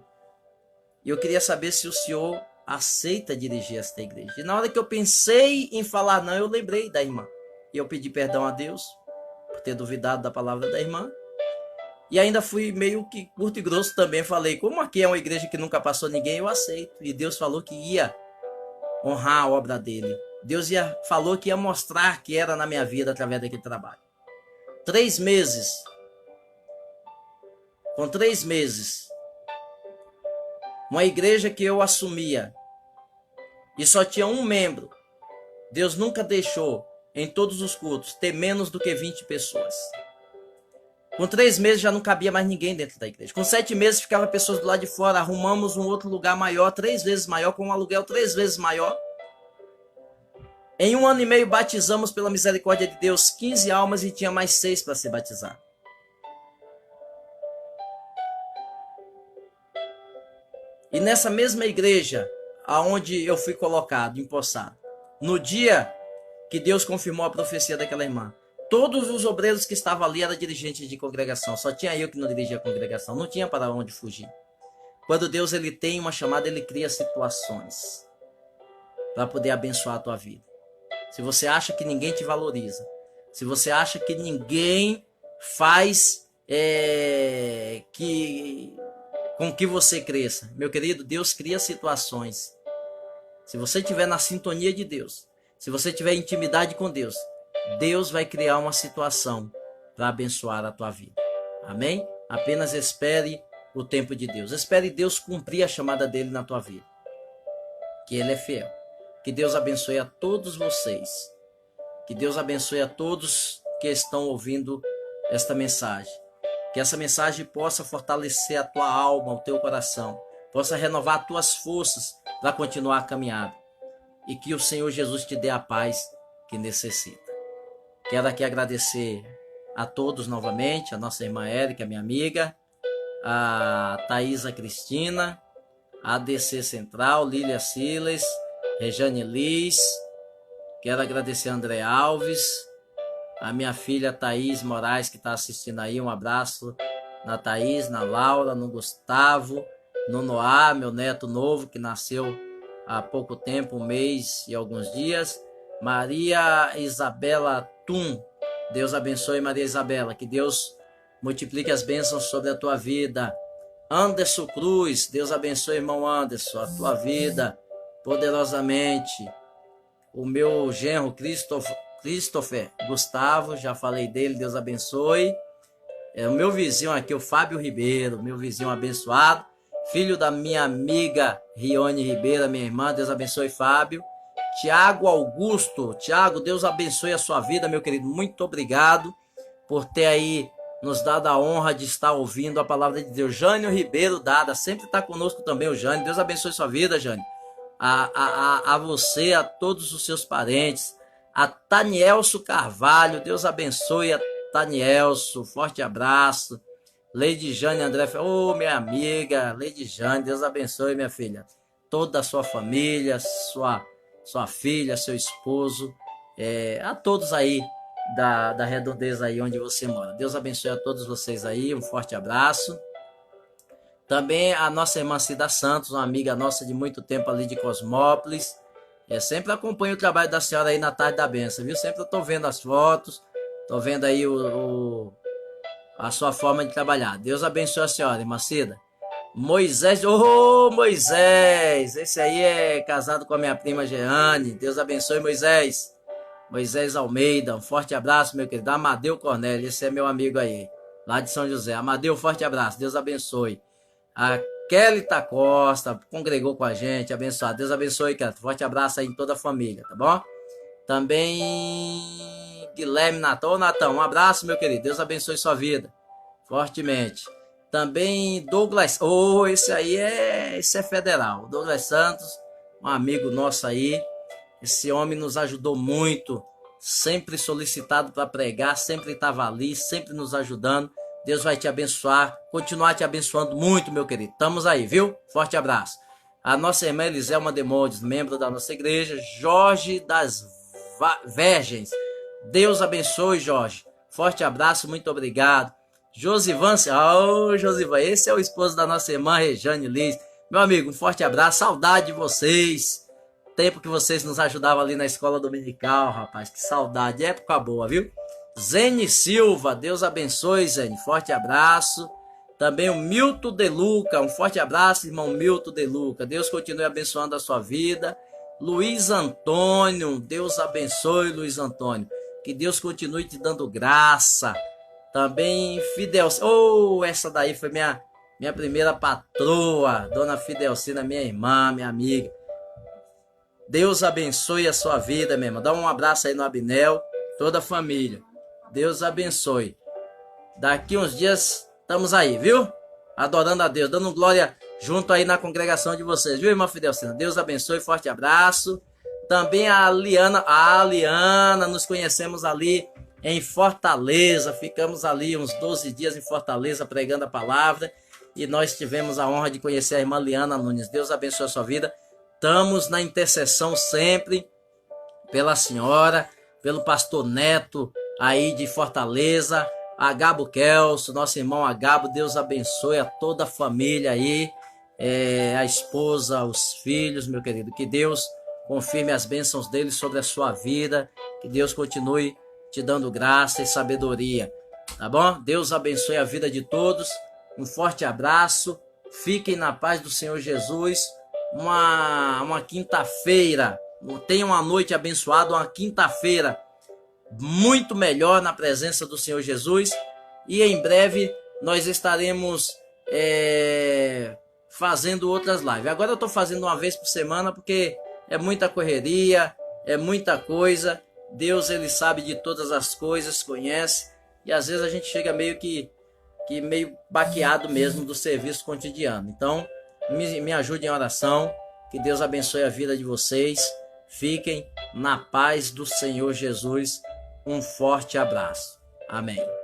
A: E eu queria saber se o senhor aceita dirigir esta igreja. E na hora que eu pensei em falar não, eu lembrei da irmã. E eu pedi perdão a Deus por ter duvidado da palavra da irmã. E ainda fui meio que curto e grosso também. Falei, como aqui é uma igreja que nunca passou ninguém, eu aceito. E Deus falou que ia honrar a obra dele. Deus falou que ia mostrar que era na minha vida através daquele trabalho. 3 meses. Com 3 meses. Uma igreja que eu assumia. E só tinha um membro. Deus nunca deixou, em todos os cultos, ter menos do que 20 pessoas. Com 3 meses já não cabia mais ninguém dentro da igreja. Com 7 meses ficava pessoas do lado de fora. Arrumamos um outro lugar maior, 3 vezes maior, com um aluguel 3 vezes maior. Em 1 ano e meio batizamos pela misericórdia de Deus 15 almas e tinha mais 6 para ser batizar. E nessa mesma igreja, aonde eu fui colocado, empossado, no dia que Deus confirmou a profecia daquela irmã, todos os obreiros que estavam ali eram dirigentes de congregação. Só tinha eu que não dirigia a congregação. Não tinha para onde fugir. Quando Deus ele tem uma chamada, ele cria situações para poder abençoar a tua vida. Se você acha que ninguém te valoriza, se você acha que ninguém faz com que você cresça, meu querido, Deus cria situações. Se você estiver na sintonia de Deus, se você tiver intimidade com Deus, Deus vai criar uma situação para abençoar a tua vida. Amém? Apenas espere o tempo de Deus. Espere Deus cumprir a chamada dele na tua vida. Que ele é fiel. Que Deus abençoe a todos vocês. Que Deus abençoe a todos que estão ouvindo esta mensagem. Que essa mensagem possa fortalecer a tua alma, o teu coração. Possa renovar as tuas forças para continuar a caminhada. E que o Senhor Jesus te dê a paz que necessita. Quero aqui agradecer a todos novamente, a nossa irmã Érica, minha amiga, a Thaisa Cristina, a ADC Central, Lília Silas, Rejane Liz. Quero agradecer a André Alves, a minha filha Thaís Moraes, que está assistindo aí. Um abraço na Thaís, na Laura, no Gustavo, no Noah, meu neto novo, que nasceu há pouco tempo, 1 mês e alguns dias. Maria Isabela Tum, Deus abençoe Maria Isabela, que Deus multiplique as bênçãos sobre a tua vida. Anderson Cruz, Deus abençoe irmão Anderson, a tua vida poderosamente. O meu genro Christopher Gustavo, já falei dele, Deus abençoe. O meu vizinho aqui, o Fábio Ribeiro, meu vizinho abençoado, filho da minha amiga Rione Ribeiro, minha irmã, Deus abençoe Fábio. Tiago Augusto, Tiago, Deus abençoe a sua vida, meu querido. Muito obrigado por ter aí nos dado a honra de estar ouvindo a palavra de Deus. Jânio Ribeiro Dada, sempre está conosco também o Jânio. Deus abençoe sua vida, Jânio. A você, a todos os seus parentes. A Tanielso Carvalho, Deus abençoe a Tanielso. Forte abraço. Lady Jane André, minha amiga, Lady Jane, Deus abençoe, minha filha. Toda a sua família, sua filha, seu esposo, a todos aí da redondeza aí onde você mora. Deus abençoe a todos vocês aí, um forte abraço. Também a nossa irmã Cida Santos, uma amiga nossa de muito tempo ali de Cosmópolis. Sempre acompanho o trabalho da senhora aí na Tarde da Benção, viu? Sempre eu tô vendo as fotos, tô vendo aí a sua forma de trabalhar. Deus abençoe a senhora, irmã Cida. Moisés, Moisés, esse aí é casado com a minha prima Jeane. Deus abençoe Moisés. Moisés Almeida, um forte abraço, meu querido. Amadeu Cornélio, esse é meu amigo aí, lá de São José. Amadeu, forte abraço, Deus abençoe. A Kelly Costa congregou com a gente, abençoado. Deus abençoe, Kelly. Forte abraço aí em toda a família, tá bom? Também Guilherme Natão, um abraço, meu querido. Deus abençoe sua vida, fortemente. Também Douglas, esse é federal. Douglas Santos, um amigo nosso aí. Esse homem nos ajudou muito, sempre solicitado para pregar, sempre estava ali, sempre nos ajudando. Deus vai te abençoar, continuar te abençoando muito, meu querido. Estamos aí, viu? Forte abraço. A nossa irmã Eliselma Demodes, membro da nossa igreja. Jorge das Vergens. Deus abençoe, Jorge. Forte abraço, muito obrigado. Josivan, Josivan, esse é o esposo da nossa irmã Rejane Liz. Meu amigo, um forte abraço, saudade de vocês. Tempo que vocês nos ajudavam ali na escola dominical, rapaz, que saudade, época boa, viu? Zene Silva, Deus abençoe, Zene, forte abraço. Também o Milton De Luca, um forte abraço, irmão Milton De Luca. Deus continue abençoando a sua vida. Luiz Antônio, Deus abençoe, Luiz Antônio. Que Deus continue te dando graça. Também Fidelcina, essa daí foi minha primeira patroa, Dona Fidelcina, minha irmã, minha amiga. Deus abençoe a sua vida, minha irmã. Dá um abraço aí no Abinel, toda a família. Deus abençoe. Daqui uns dias estamos aí, viu? Adorando a Deus, dando glória junto aí na congregação de vocês, viu, irmã Fidelcina? Deus abençoe, forte abraço. Também a Liana, nos conhecemos ali em Fortaleza, ficamos ali uns 12 dias em Fortaleza pregando a palavra e nós tivemos a honra de conhecer a irmã Liana Nunes. Deus abençoe a sua vida. Estamos na intercessão sempre pela senhora, pelo pastor Neto aí de Fortaleza, Agabo Kelso, nosso irmão Agabo. Deus abençoe a toda a família aí, a esposa, os filhos, meu querido. Que Deus confirme as bênçãos dele sobre a sua vida, que Deus continue te dando graça e sabedoria, tá bom? Deus abençoe a vida de todos, um forte abraço, fiquem na paz do Senhor Jesus, uma quinta-feira, tenham uma noite abençoada, uma quinta-feira muito melhor na presença do Senhor Jesus, e em breve nós estaremos fazendo outras lives. Agora eu estou fazendo uma vez por semana, porque é muita correria, é muita coisa. Deus, ele sabe de todas as coisas, conhece, e às vezes a gente chega meio baqueado mesmo do serviço cotidiano. Então, me ajude em oração, que Deus abençoe a vida de vocês. Fiquem na paz do Senhor Jesus. Um forte abraço. Amém.